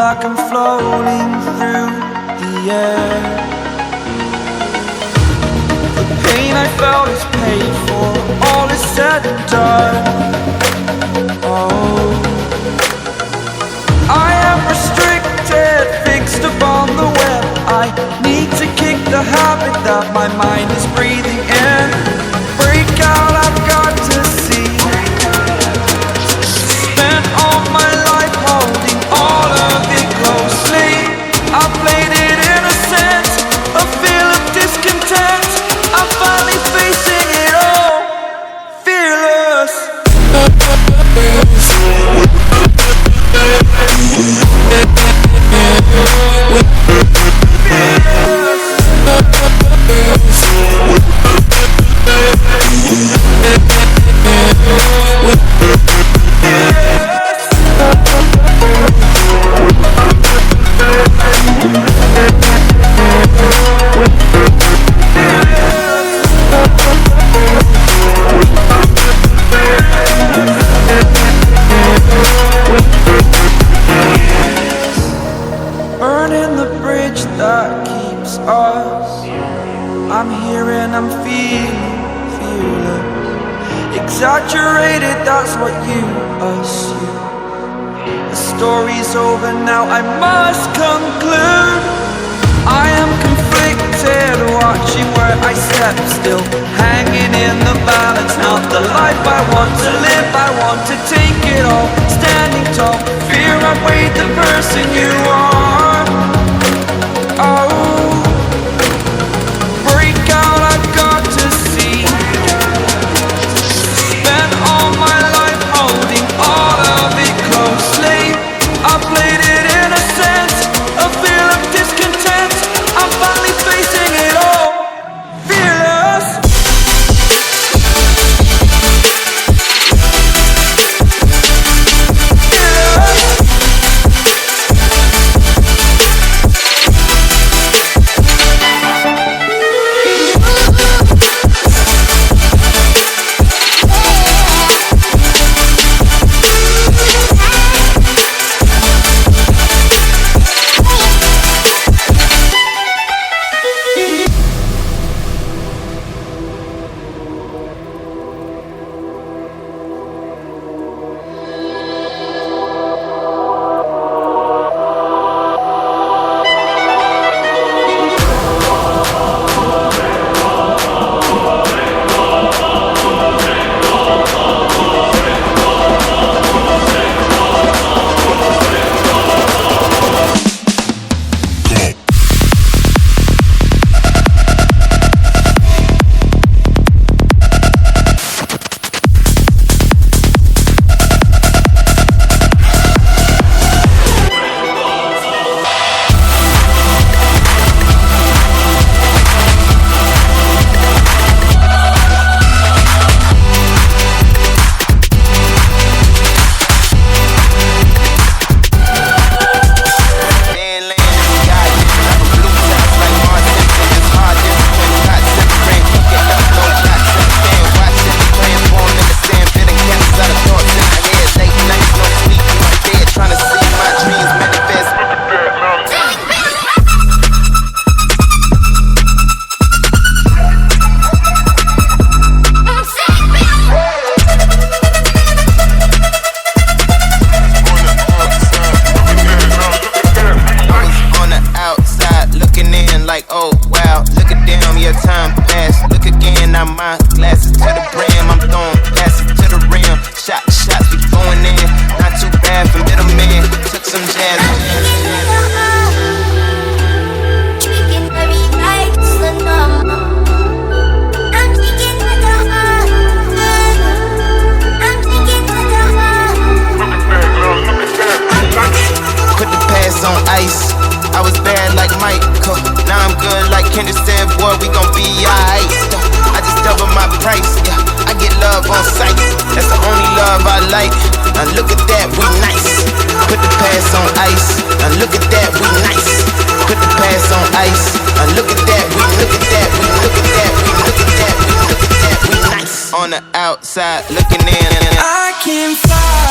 like I'm floating through the air. The pain I felt is paid for, all is said and done. Oh, I am restricted, fixed upon the web. I need to kick the habit that my mind is breathing in. Break out, I've got to see. Spent all my life holding all of it closely. I played it innocent, a feel of discontent. I'm finally facing it all, fearless. Burning the bridge that keeps us. I'm here and I'm feeling fearless. Exaggerated, that's what you assume. The story's over now, I must conclude. I am conflicted, watching where I step still, hanging in the balance. Not the life I want to live, I want to take it all. Standing tall, fear outweighed the person you are. Oh, break out, I've got to see. Spent all my life holding all of it closely. I played it innocent, a feel of discontent. I'm finally facing it all, fearless. Oh wow, look at them, your time passed. Look again, now my glasses to the brim. I'm throwing passes to the rim. Shots, we going in. Not too bad for middleman. Took some jazz. Put the past on ice. I was bad like Michael, now I'm good like Kendrick said, boy, we gon' be alright. I just double my price, yeah, I get love on sight. That's the only love I like, now look at that, we nice. Put the past on ice, now look at that, we nice. Put the past on ice, now look at that, we look at that, we look at that, we look at that, we look at that, we nice. On the outside, looking in. I can fly.